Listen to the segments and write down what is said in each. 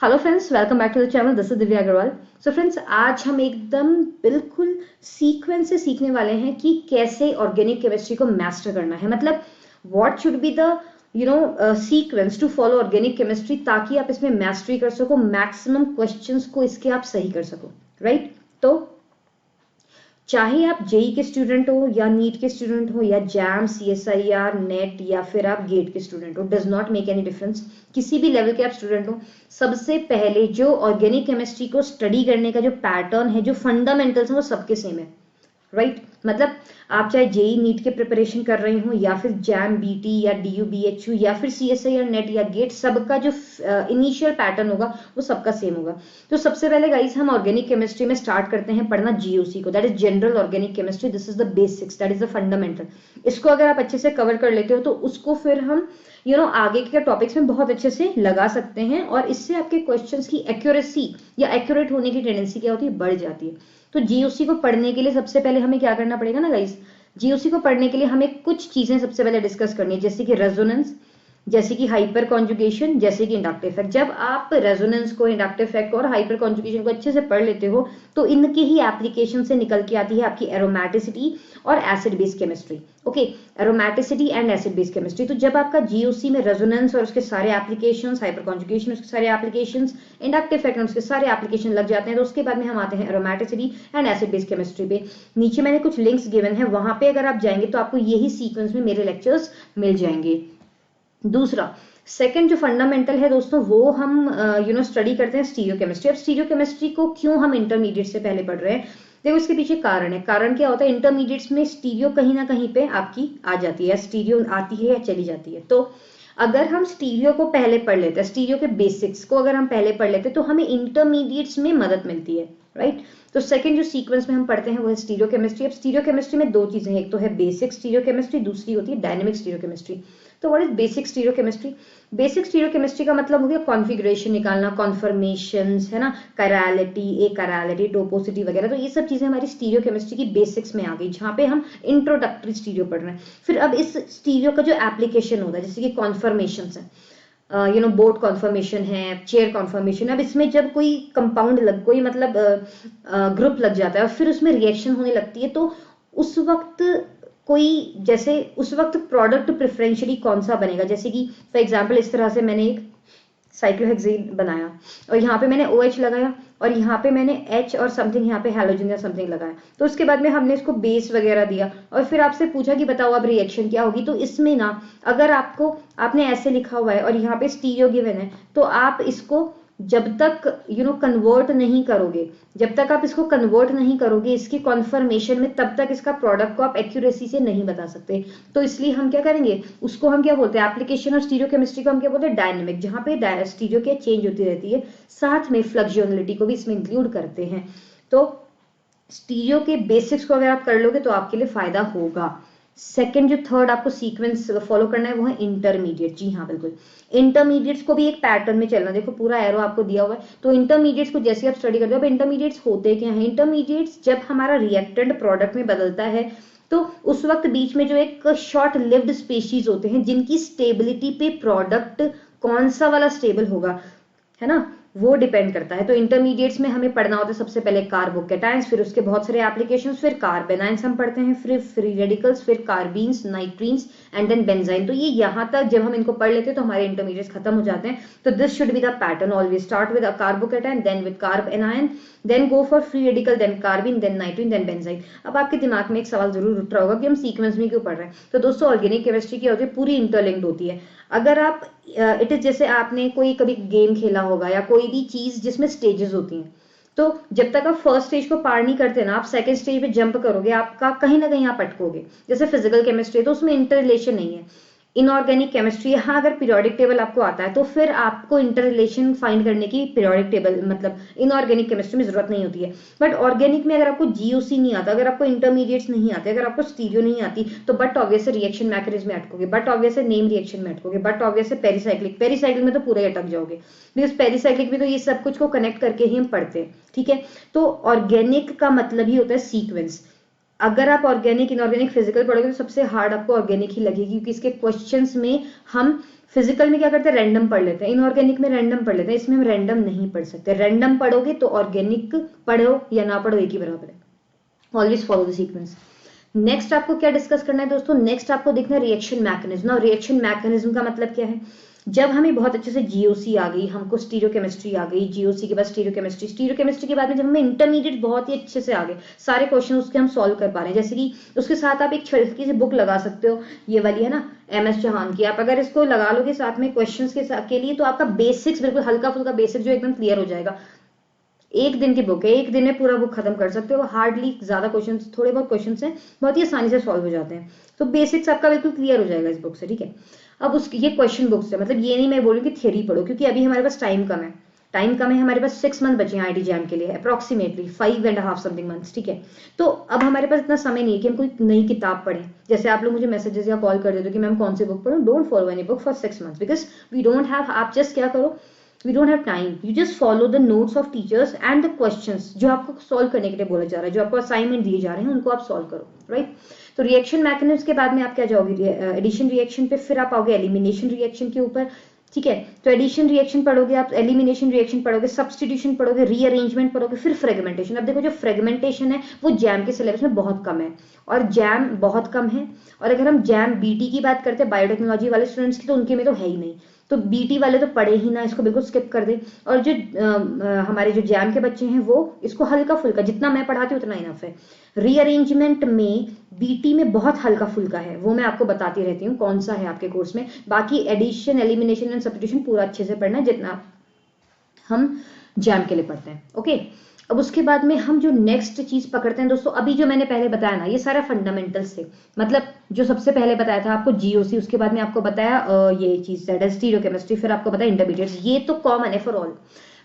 Hello friends, welcome back to the channel. This is Divya Agarwal. So friends, आज हम एकदम बिल्कुल सीक्वेंस से सीखने वाले हैं कि कैसे ऑर्गेनिक केमिस्ट्री को मास्टर करना है। मतलब what should be the sequence to follow organic chemistry, ताकि आप इसमें मास्टरी कर सको, मैक्सिमम क्वेश्चंस को इसके आप सही कर सको, राइट? तो चाहे आप जेई के स्टूडेंट हो या नीट के स्टूडेंट हो या जैम, सीएसआईआर, नेट या फिर आप गेट के स्टूडेंट हो, does not make any difference. किसी भी लेवल के आप स्टूडेंट हो, सबसे पहले जो ऑर्गेनिक केमिस्ट्री को स्टडी करने का जो पैटर्न है, जो फंडामेंटल्स है, वो सबके सेम है, राइट? मतलब आप चाहे जेई नीट के प्रिपरेशन कर रहे हो या फिर जैम बीटी या डीयू बीएचयू या फिर सीएसआई या नेट या गेट, सबका जो इनिशियल पैटर्न होगा वो सबका सेम होगा। तो सबसे पहले गाइस हम ऑर्गेनिक केमिस्ट्री में स्टार्ट करते हैं पढ़ना जीओसी को, that is general organic chemistry. This is the basics, that is the fundamental. इसको अगर आप अच्छे से कवर कर लेते हो तो उसको फिर हम आगे के टॉपिक्स में बहुत अच्छे से लगा सकते हैं, और इससे आपके क्वेश्चंस की एक्यूरेसी या एक्यूरेट होने की टेंडेंसी क्या होती है, बढ़ जाती है। तो जीओसी को पढ़ने के लिए सबसे पहले हमें क्या करना पड़ेगा ना गाइस, जीओसी को पढ़ने के लिए हमें कुछ चीजें सबसे पहले डिस्कस करनी है, जैसे कि रेजोनेंस, जैसे कि हाइपर कॉन्जुगेशन, जैसे कि इंडक्टिव इफेक्ट। जब आप रेजोनेंस को, इंडक्टिव इफेक्ट को और हाइपर कॉन्जुगेशन को अच्छे से पढ़ लेते हो तो इनके ही एप्लीकेशन से निकल के आती है आपकी एरोमेटिसिटी और acid base chemistry. Okay, aromaticity and acid base chemistry. तो जब आपका जीओसी में रेजोनेंस और उसके सारे एप्लीकेशंस, हाइपर कॉन्जुगेशन उसके सारे एप्लीकेशंस, इंडक्टिव इफेक्ट उसके सारे एप्लीकेशन लग जाते हैं, तो उसके बाद में हम आते हैं aromaticity and acid base chemistry पे। नीचे मैंने कुछ लिंक्स गिवन है, वहां पे अगर आप जाएंगे तो आपको यही सीक्वेंस में मेरे लेक्चर्स मिल जाएंगे। दूसरा, सेकंड जो फंडामेंटल है दोस्तों, वो हम स्टडी करते हैं स्टीरियो केमिस्ट्री। अब स्टीरियो केमिस्ट्री को क्यों हम इंटरमीडिएट से पहले पढ़ रहे हैं, देखो इसके पीछे कारण है। कारण क्या होता है, इंटरमीडिएट्स में स्टीरियो कहीं ना कहीं पे आपकी आ जाती है, स्टीरियो आती है या चली जाती है। तो अगर हम स्टीरियो को पहले पढ़ लेते हैं, स्टीरियो के बेसिक्स को अगर हम पहले पढ़ लेते हैं तो हमें इंटरमीडिएट्स में मदद मिलती है, राइट? तो सेकंड जो सीक्वेंस में हम पढ़ते हैं वो है स्टीरियो केमिस्ट्री। अब स्टीरियो केमिस्ट्री में दो चीजें हैं, एक तो है बेसिक स्टीरियो केमिस्ट्री, दूसरी होती है डायनेमिक स्टीरियो केमिस्ट्री। तो what is basic stereo chemistry? Basic stereo chemistry का मतलब हो गया कॉन्फिगरेशन निकालना, कॉन्फर्मेशंस, है ना, कैरालिटी, एकैरालिटी, टोपोसिटी वगैरह। तो ये सब चीजें हमारी स्टीरियो केमिस्ट्री की बेसिक्स में आ गई, जहां पे हम इंट्रोडक्टरी स्टीरियो पढ़ रहे हैं। फिर अब इस स्टीरियो का जो एप्लीकेशन होता है, जैसे कि कॉन्फर्मेशंस है, बोर्ड कॉन्फर्मेशन है, चेयर कॉन्फर्मेशन। अब इसमें जब कोई कंपाउंड कोई मतलब ग्रुप लग जाता है और फिर उसमें रिएक्शन होने लगती है, तो उस वक्त उस वक्त प्रोडक्ट प्रेफरेंशियली कौन सा बनेगा। जैसे कि फॉर एग्जांपल इस तरह से मैंने एक साइक्लोहेक्सेन बनाया और यहाँ पे मैंने OH लगाया और यहाँ पे मैंने H और समथिंग, यहाँ पे हैलोजन या समथिंग लगाया। तो उसके बाद में हमने इसको बेस वगैरह दिया और फिर आपसे पूछा कि बताओ अब रिएक्शन क्या होगी। तो इसमें ना, अगर आपने ऐसे लिखा हुआ है और यहाँ पे स्टीरियो गिवन है, तो आप इसको जब तक कन्वर्ट नहीं करोगे, जब तक आप इसको कन्वर्ट नहीं करोगे इसकी कॉन्फर्मेशन में, तब तक इसका प्रोडक्ट को आप एक्यूरेसी से नहीं बता सकते। तो इसलिए हम क्या करेंगे, उसको हम क्या बोलते हैं, एप्लीकेशन और स्टीरियो केमिस्ट्री को हम क्या बोलते हैं, डायनेमिक, जहां पे स्टीरियो क्या चेंज होती रहती है, साथ में फ्लक्चुअलिटी को भी इसमें इंक्लूड करते हैं। तो स्टीरियो के बेसिक्स को अगर आप कर लोगे तो आपके लिए फायदा होगा। सेकंड जो थर्ड आपको सीक्वेंस फॉलो करना है वो है इंटरमीडिएट। जी हाँ, बिल्कुल, इंटरमीडिएट्स को भी एक पैटर्न में चलना। देखो पूरा एरो आपको दिया हुआ है, तो इंटरमीडिएट्स को जैसे आप स्टडी करते हो। अब इंटरमीडिएट्स होते क्या है, इंटरमीडिएट्स जब हमारा रिएक्टेंट प्रोडक्ट में बदलता है तो उस वक्त बीच में जो एक शॉर्ट लिव्ड स्पीशीज होते हैं, जिनकी स्टेबिलिटी पे प्रोडक्ट कौन सा वाला स्टेबल होगा, है ना, वो डिपेंड करता है। तो इंटरमीडिएट्स में हमें पढ़ना होता है सबसे पहले कार्बोकेटाइंस, फिर उसके बहुत सारे एप्लीकेशंस, फिर कार्बेनाइंस हम पढ़ते हैं, फिर फ्री रेडिकल्स, फिर कार्बीन्स, नाइट्रीन्स एंड देन बेंजाइन। तो ये यहाँ तक जब हम इनको पढ़ लेते हैं तो हमारे इंटरमीडिएट्स खत्म हो जाते हैं। तो this should be the pattern, always start with a carbocation, then with carbanion, then go for free radical, then carbene, then nitrene, then benzyne. अब आपके दिमाग में एक सवाल जरूर उठ रहा होगा कि हम सीक्वेंस में क्यों पढ़ रहे हैं। तो दोस्तों, ऑर्गेनिक केमिस्ट्री क्या होती है, पूरी इंटरलिंक्ड होती है। अगर आप इट इज, जैसे आपने कोई कभी गेम खेला होगा या कोई भी चीज जिसमें स्टेजेस होती हैं, तो जब तक आप फर्स्ट स्टेज को पार नहीं करते ना, आप सेकंड स्टेज पे जंप करोगे, आपका कहीं ना कहीं आप अटकोगे। जैसे फिजिकल केमिस्ट्री है तो उसमें इंटर रिलेशन नहीं है। इनऑर्गेनिक केमिस्ट्री, यहाँ अगर पीरियोडिक टेबल आपको आता है तो फिर आपको इंटर रिलेशन फाइंड करने की पीरियोडिक टेबल मतलब इनऑर्गेनिक केमिस्ट्री में जरूरत नहीं होती है। बट ऑर्गेनिक में अगर आपको जीओसी नहीं आता, अगर आपको इंटरमीडिएट्स नहीं आते, अगर आपको स्टीरियो नहीं आती, तो बट ऑब्वियस रिएक्शन मैकेनिज्म में अटकोगे, बट ऑब्वियस नेम रिएक्शन में अटकोगे, बट ऑब्वियस पेरिसाइक्लिक में तो पूरा ही अटक जाओगे, बिकॉज पेरिसाइक्लिक में तो ये सब कुछ को कनेक्ट करके ही हम पढ़ते हैं। ठीक है, तो ऑर्गेनिक का मतलब ही होता है सीक्वेंस। अगर आप ऑर्गेनिक इनऑर्गेनिक फिजिकल पढ़ोगे तो सबसे हार्ड आपको ऑर्गेनिक ही लगेगी, क्योंकि इसके क्वेश्चंस में हम फिजिकल में क्या करते हैं, रैंडम पढ़ लेते हैं, इनऑर्गेनिक में रैंडम पढ़ लेते हैं, इसमें हम रैंडम नहीं पढ़ सकते। रैंडम पढ़ोगे तो ऑर्गेनिक पढ़ो या ना पढ़ो एक ही बराबर है। Always follow the sequence. Next आपको क्या डिस्कस करना है दोस्तों, नेक्स्ट आपको देखना है रिएक्शन मैकेनिज्म। ना रिएक्शन मैकेनिज्म का मतलब क्या है, जब हमें बहुत अच्छे से जीओसी आ गई, हमको स्टीरियोकेमिस्ट्री आ गई, जीओसी के बाद स्टीरियोकेमिस्ट्री, स्टीरियोकेमिस्ट्री के बाद में जब हमें इंटरमीडिएट बहुत ही अच्छे से आ गए, सारे क्वेश्चन उसके हम सॉल्व कर पा रहे हैं, जैसे कि उसके साथ आप एक छोटी सी बुक लगा सकते हो, ये वाली है ना MS चौहान की, आप अगर इसको लगा लोगे साथ में क्वेश्चंस के लिए तो आपका बेसिक्स बिल्कुल हल्का फुल्का बेसिक जो एकदम क्लियर हो जाएगा। एक दिन की बुक है, एक दिन में पूरा बुक खत्म कर सकते हो, हार्डली ज्यादा क्वेश्चन, थोड़े बहुत क्वेश्चन हैं, बहुत ही आसानी से सॉल्व हो जाते हैं, तो बेसिक्स आपका बिल्कुल क्लियर हो जाएगा इस बुक से, ठीक है। अब उसकी ये क्वेश्चन बुक्स है, मतलब ये नहीं मैं बोलूँ कि थ्योरी पढ़ो, क्योंकि अभी हमारे पास टाइम कम है, हमारे पास 6 मंथ बचे हैं IIT JAM के लिए, अप्रोक्सीमेटली 5.5 समथिंग मंथ्स, ठीक है। तो अब हमारे पास इतना समय नहीं है कि हम कोई नई किताब पढ़ें। जैसे आप लोग मुझे मैसेजेस या कॉल कर देते हो कि मैम कौन सी बुक पढ़ूं, don't follow any book for 6 months, because we don't have, आप जस्ट क्या करो, we don't have time, you just follow the notes of teachers and the questions जो आपको सॉल्व करने के लिए बोला जा रहा है, जो आपको असाइनमेंट दिए जा रहे हैं उनको आप सॉल्व करो, राइट। तो रिएक्शन मैकेनिज्म के बाद में आप क्या जाओगे, एडिशन रिएक्शन पे, फिर आप आओगे एलिमिनेशन रिएक्शन के ऊपर, ठीक है। तो एडिशन रिएक्शन पढ़ोगे आप, एलिमिनेशन रिएक्शन पढ़ोगे, सब्स्टिट्यूशन पढ़ोगे, रीअरेंजमेंट पढ़ोगे, फिर फ्रेगमेंटेशन। अब देखो जो फ्रेगमेंटेशन है वो जैम के सिलेबस में बहुत कम है, और जैम बहुत कम है, और अगर हम जैम BT की बात करते हैं बायोटेक्नोलॉजी वाले स्टूडेंट्स की, तो उनके में तो है ही नहीं, तो BT वाले तो पढ़े ही ना, इसको बिल्कुल स्किप कर दे। और जो हमारे जो जैम के बच्चे हैं वो इसको हल्का फुल्का, जितना मैं पढ़ाती हूँ उतना इनफ है। रीअरेंजमेंट में BT में बहुत हल्का फुल्का है, वो मैं आपको बताती रहती हूँ कौन सा है आपके कोर्स में। बाकी एडिशन, एलिमिनेशन एंड सब्स्टिट्यूशन पूरा अच्छे से पढ़ना है जितना हम जैम के लिए पढ़ते हैं, ओके। अब उसके बाद में हम जो नेक्स्ट चीज पकड़ते हैं दोस्तों, अभी जो मैंने पहले बताया ना, ये सारा फंडामेंटल्स थे, मतलब जो सबसे पहले बताया था आपको GOC, उसके बाद में आपको बताया ये चीज स्टीरियोकेमिस्ट्री, फिर आपको बताया इंटरमीडिएट्स, ये तो कॉमन है फॉर ऑल।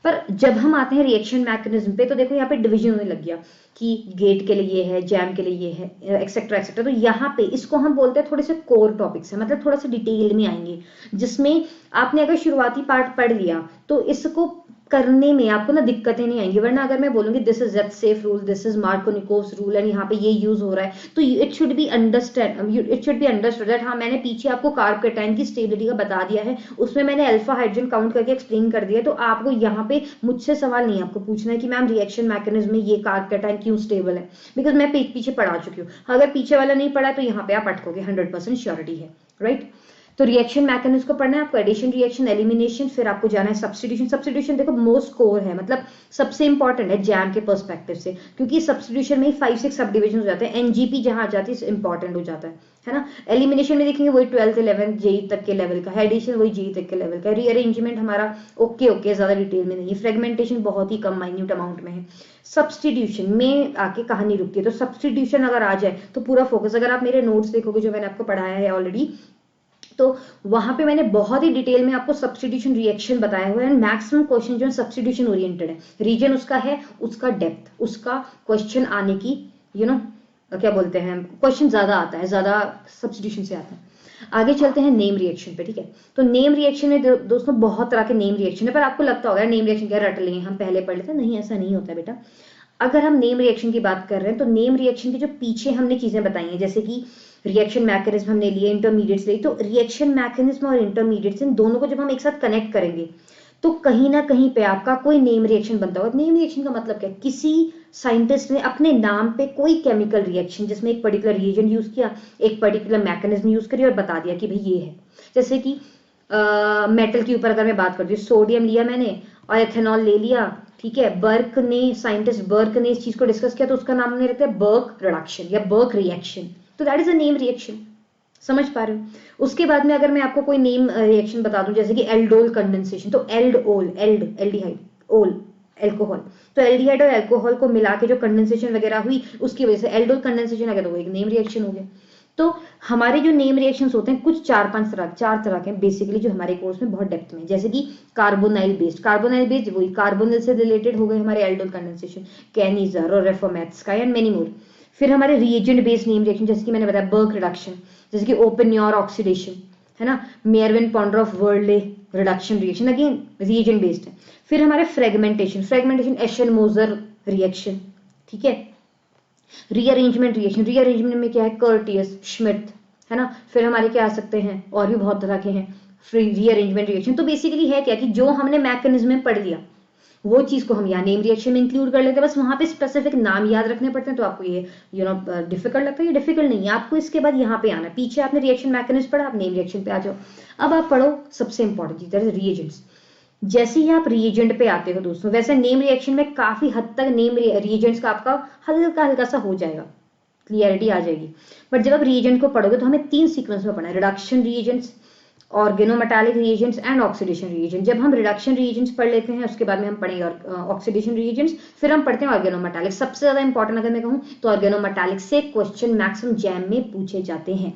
पर जब हम आते हैं रिएक्शन मैकेनिज्म पे, तो देखो यहाँ पे डिवीजन होने लग गया कि गेट के लिए ये है, जैम के लिए ये है, एक्सेट्रा एक्सेट्रा। तो यहाँ पे इसको हम बोलते हैं थोड़े से कोर टॉपिक्स है, मतलब थोड़ा सा डिटेल में आएंगे, जिसमें आपने अगर शुरुआती पार्ट पढ़ लिया तो इसको करने में आपको ना दिक्कतें नहीं आएंगी। वरना अगर मैं बोलूंगी this is Saytzeff rule, this is Markovnikov's rule, and यहाँ पे ये यूज हो रहा है, तो it should be understood that हाँ मैंने पीछे आपको कार्ब कैटायन की स्टेबिलिटी का बता दिया है, उसमें मैंने अल्फा हाइड्रोजन काउंट करके एक्सप्लेन कर दिया है। तो आपको यहाँ पे मुझसे सवाल नहीं आपको पूछना है कि मैम रिएक्शन मैकेनिज्म में ये कार्ब कैटायन क्यों स्टेबल है, बिकॉज मैं पीछे पढ़ा चुकी हूँ। अगर पीछे वाला नहीं पढ़ा तो यहाँ पे आप अटकोगे, 100% श्योरिटी है, राइट। तो रिएक्शन मैकेनिज्म को पढ़ना है आपको, एडिशन, रिएक्शन, एलिमिनेशन, फिर आपको जाना है सब्स्टिट्यूशन। सब्स्टिट्यूशन देखो मोस्ट कोर है, मतलब सबसे इंपॉर्टेंट है जैम के पर्सपेक्टिव से, क्योंकि सब्स्टिट्यूशन में ही 5-6 सब डिविजन हो जाते हैं, NGP जहां आ जाती है इंपॉर्टेंट हो जाता है ना। एलिमिनेशन में देखेंगे वही 12th 11th JEE तक के लेवल का है, एडिशन वही JEE तक के लेवल का है, रीअरेंजमेंट हमारा ओके ज्यादा डिटेल में नहीं है, फ्रेगमेंटेशन बहुत ही कम माइन्यूट अमाउंट में है, सब्स्टिट्यूशन में आके कहानी रुकती है। तो सब्स्टिट्यूशन अगर आ जाए तो पूरा फोकस, अगर आप मेरे नोट्स देखोगे जो मैंने आपको पढ़ाया है ऑलरेडी, तो वहां पे मैंने बहुत ही डिटेल में आपको सब्स्टिट्यूशन रिएक्शन बताया हुआ है, एंड मैक्सिमम क्वेश्चन जो है सब्स्टिट्यूशन ओरिएंटेड है। रीजन उसका है, उसका डेप्थ, उसका क्वेश्चन आने की क्या बोलते हैं, क्वेश्चन ज्यादा आता है, ज्यादा सब्स्टिट्यूशन से आता है। आगे चलते हैं नेम रिएक्शन पे, ठीक है। तो नेम रिएक्शन में दोस्तों बहुत तरह के नेम रिएक्शन है, पर आपको लगता होगा नेम रिएक्शन क्या रट लेंगे हम, पहले पढ़ लेते हैं, नहीं ऐसा नहीं होता बेटा। अगर हम नेम रिएक्शन की बात कर रहे हैं तो नेम रिएक्शन के जो पीछे हमने चीजें बताई हैं, जैसे कि रिएक्शन मैकेनिज्म हमने लिए, इंटरमीडिएट्स लिए, तो रिएक्शन मैकेनिज्म और इंटरमीडिएट्स इन दोनों को जब हम एक साथ कनेक्ट करेंगे तो कहीं ना कहीं पे आपका कोई नेम रिएक्शन बनता होगा। नेम रिएक्शन का मतलब क्या है, किसी साइंटिस्ट ने अपने नाम पे कोई केमिकल रिएक्शन जिसमें एक पर्टिकुलर रिएजेंट यूज किया, एक पर्टिकुलर मैकेनिज्म यूज करी और बता दिया कि भाई ये है। जैसे कि मेटल के ऊपर अगर मैं बात करती हूँ, सोडियम लिया मैंने और एथेनॉल ले लिया, ठीक है। साइंटिस्ट बर्क ने इस चीज को डिस्कस किया, तो उसका नाम हमने रखा है बर्क रिडक्शन या बर्क रिएक्शन, तो that is a name reaction, समझ पा रहे हो। उसके बाद में अगर मैं आपको कोई नेम रिएक्शन बता दूं, जैसे कि एल्डोल कंडेंसेशन, तो एल्डिहाइड ओल एल्कोहल, तो एल्डिहाइड और एल्कोहल को मिला के जो कंडेंसेशन वगैरह हुई उसकी वजह से एल्डोल कंडेंसेशन आ गया, तो वो एक नेम रिएक्शन हो गया। तो हमारे जो नेम रिएक्शंस होते हैं कुछ 4 तरह के बेसिकली, जो हमारे कोर्स में बहुत डेप्थ में, जैसे कि कार्बोनाइल बेस्ड वही कार्बोनिल से रिलेटेड हो गए हमारे एल्डोल कंडेंसेशन, कैनिजर और रेफोमैट्स का एंड मेनी मोर। फिर हमारे रिएजेंट बेस्ड नेम रिएक्शन, जैसे कि मैंने बताया बर्क रिडक्शन, जैसे कि ओपन-योर ऑक्सीडेशन है ना, Meerwein Ponndorf Verley reduction reaction, again reagent based है। फिर हमारे फ्रेगमेंटेशन एशन मोजर रिएक्शन, ठीक है। रीअरेंजमेंट रिएक्शन, रीअरेंजमेंट में क्या है, कर्टियस, श्मिट, है ना, फिर हमारे क्या आ सकते हैं, और भी बहुत तरह के हैं फ्री रीअरेंजमेंट रिएक्शन। तो बेसिकली है क्या कि जो हमने मैकेनिज्म में पढ़ लिया वो चीज को हम यहाँ नेम रिएक्शन में इंक्लूड कर लेते हैं, बस वहां पे स्पेसिफिक नाम याद रखने पड़ते हैं। तो आपको ये डिफिकल्ट लगता है, ये डिफिकल्ट नहीं है, आपको इसके बाद यहाँ पे आना है। पीछे आपने रिएक्शन मैकेनिज्म पढ़ा, आप नेम रिएक्शन पे आ जाओ। अब आप पढ़ो सबसे इंपॉर्टेंट चीज, दैट इज रिएजेंट्स। जैसे ही आप रिएजेंट पे आते हो दोस्तों, वैसे नेम रिएक्शन में काफी हद तक नेम रिएजेंट्स का आपका हल्का हल्का सा हो जाएगा, क्लियरिटी आ जाएगी। बट जब आप रिएजेंट को पढ़ोगे तो हमें 3 सीक्वेंस में पढ़ना है, reduction reagents, organometallic reagents and oxidation reagent. जब हम रिडक्शन रिएजेंट्स पढ़ लेते हैं उसके बाद में हम पढ़ेंगे ऑक्सीडेशन रिएजेंट्स, फिर हम पढ़ते हैं ऑर्गेनोमेटालिक। सबसे ज्यादा इंपॉर्टेंट अगर मैं कहूँ तो ऑर्गेनोमेटालिक से क्वेश्चन मैक्सिमम जैम में पूछे जाते हैं,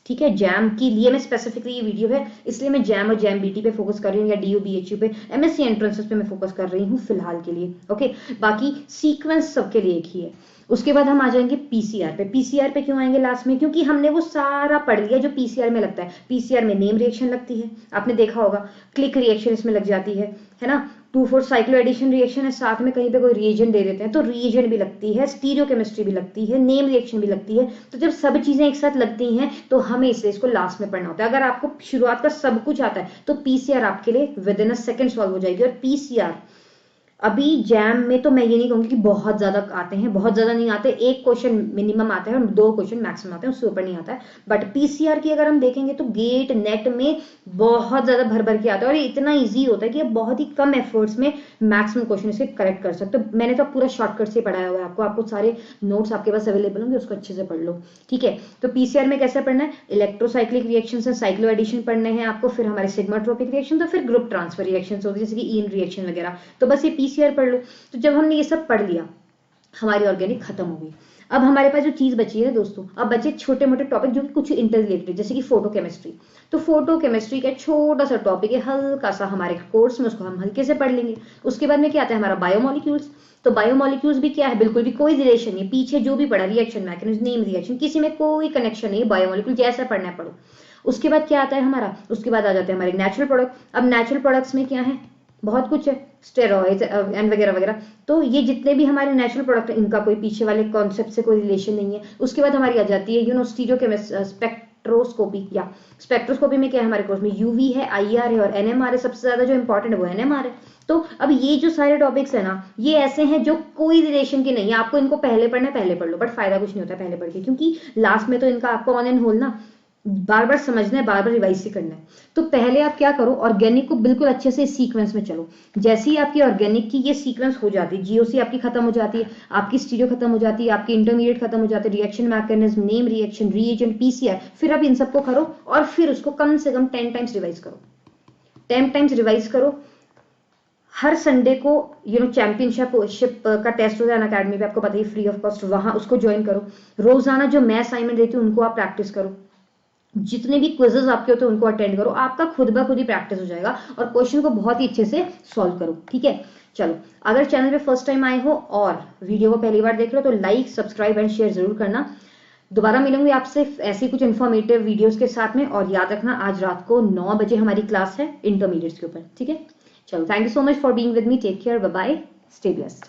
ठीक है। जैम के लिए मैं स्पेसिफिकली ये वीडियो है, इसलिए मैं जैम और जैम बीटी पे फोकस कर रही हूँ, या डीयू बीएचयू पे, एमएससी एंट्रेंसेस पे मैं फोकस कर रही हूँ फिलहाल के लिए, ओके। बाकी सीक्वेंस सबके लिए एक ही है। उसके बाद हम आ जाएंगे पीसीआर पे। पीसीआर पे क्यों आएंगे लास्ट में, क्योंकि हमने वो सारा पढ़ लिया जो पीसीआर में लगता है। पीसीआर में नेम रिएक्शन लगती है, आपने देखा होगा, क्लिक रिएक्शन इसमें लग जाती है ना, 2,4 साइक्लो एडिशन रिएक्शन है, साथ में कहीं पे कोई रिएजेंट दे देते हैं तो रिएजेंट भी लगती है, स्टीरियोकेमिस्ट्री भी लगती है, नेम रिएक्शन भी लगती है। तो जब सब चीजें एक साथ लगती हैं तो हमें इसको लास्ट में पढ़ना होता है। अगर आपको शुरुआत का सब कुछ आता है तो पीसीआर आपके लिए with in a second solve हो जाएगी। और पीसीआर अभी जैम में तो मैं ये नहीं कहूंगी कि बहुत ज्यादा आते हैं, बहुत ज्यादा नहीं आते, 1 क्वेश्चन मिनिमम आता है और 2 क्वेश्चन मैक्सिमम आते हैं, उससे ऊपर नहीं आता है। बट पीसीआर की अगर हम देखेंगे तो गेट नेट में बहुत ज्यादा भर भर के आता है और ये इतना ईजी होता है कि आप बहुत ही कम एफर्ट्स में मैक्सिमम क्वेश्चन इसके करेक्ट कर सकते हो। मैंने तो पूरा शॉर्टकट से पढ़ाया हुआ है आपको सारे नोट्स आपके पास अवेलेबल होंगे, उसको अच्छे से पढ़ लो, ठीक है। तो पीसीआर में कैसे पढ़ना है, इलेक्ट्रोसाइक्लिक रिएक्शन से साइक्लो एडिशन पढ़ने हैं आपको, फिर हमारे सिग्माट्रोपिक रिएक्शन, तो फिर ग्रुप ट्रांसफर रिएक्शन होती है जैसे कि ईन रिएक्शन वगैरह। तो बस ये पीसीआर पढ़ लो। तो जब हमने ये सब पढ़ लिया हमारी ऑर्गेनिक खत्म हो गई। अब हमारे पास जो चीज बची है दोस्तों, अब बचे छोटे मोटे टॉपिक जो कि कुछ इंटर रिलेटेड, जैसे कि फोटोकेमिस्ट्री। तो फोटोकेमिस्ट्री का छोटा सा टॉपिक है, हल्का सा हमारे कोर्स में, उसको हम हल्के से पढ़ लेंगे। उसके बाद में क्या आता है हमारा बायोमोलिक्यूल्स। तो बायोमोलिक्यूल्स भी क्या है, बिल्कुल भी कोई रिलेशन नहीं, पीछे जो भी पढ़ा रिएक्शन मैकेनिज्म, नेम रिएक्शन, किसी में कोई कनेक्शन नहीं, बायोमोलिक्यूल जैसा पढ़ना है पढ़ो। उसके बाद क्या आता है हमारा, उसके बाद आ जाते हैं हमारे नेचुरल प्रोडक्ट। अब नेचुरल प्रोडक्ट्स में क्या है, बहुत कुछ है, स्टेरॉइड्स एंड वगैरह वगैरह। तो ये जितने भी हमारे नेचुरल प्रोडक्ट हैं इनका कोई पीछे वाले कॉन्सेप्ट से कोई रिलेशन नहीं है। उसके बाद हमारी आ जाती है स्टीरियोकेमिस्ट्री, स्पेक्ट्रोस्कोपी। या स्पेक्ट्रोस्कोपी में क्या है हमारे कोर्स में, यूवी है, आईआर है और एनएमआर है। सबसे ज्यादा जो इंपॉर्टेंट है वो एनएमआर है। तो अब ये जो सारे टॉपिक्स है ना, ये ऐसे हैं जो कोई रिलेशन के नहीं है, आपको इनको पहले पढ़ना है पहले पढ़ लो, बट फायदा कुछ नहीं होता पहले पढ़ के, क्योंकि लास्ट में तो इनका आपको ऑन एंड होल ना बार बार समझना है, बार बार रिवाइज ही करना है। तो पहले आप क्या करो, ऑर्गेनिक को बिल्कुल अच्छे से सीक्वेंस में चलो। जैसे ही आपकी ऑर्गेनिक की ये सीक्वेंस हो जाती है, जीओसी आपकी खत्म हो जाती है, आपकी स्टीरियो खत्म हो जाती है, आपकी इंटरमीडिएट खत्म हो जाती है, reaction mechanism, name reaction, reagent, PCR, फिर आप इन सबको करो और फिर उसको कम से कम 10 टाइम्स रिवाइज करो, 10 टाइम्स रिवाइज करो। हर संडे को चैंपियनशिप का टेस्ट होता है अनअकैडमी पे, आपको पता ही, फ्री ऑफ कॉस्ट, वहां उसको ज्वाइन करो। रोजाना जो मैं असाइनमेंट देती हूँ उनको आप प्रैक्टिस करो, जितने भी क्विजेस आपके होते हैं उनको अटेंड करो, आपका खुद ब खुद ही प्रैक्टिस हो जाएगा और क्वेश्चन को बहुत ही अच्छे से सॉल्व करो, ठीक है। चलो, अगर चैनल पे फर्स्ट टाइम आए हो और वीडियो को पहली बार देख रहे हो तो लाइक, सब्सक्राइब एंड शेयर जरूर करना। दोबारा मिलूंगी आपसे ऐसे कुछ इन्फॉर्मेटिव वीडियोस के साथ में, और याद रखना आज रात को 9 बजे हमारी क्लास है इंटरमीडिएट्स के ऊपर, ठीक है। चलो, thank you so much for being with me, take care, bye bye, stay blessed.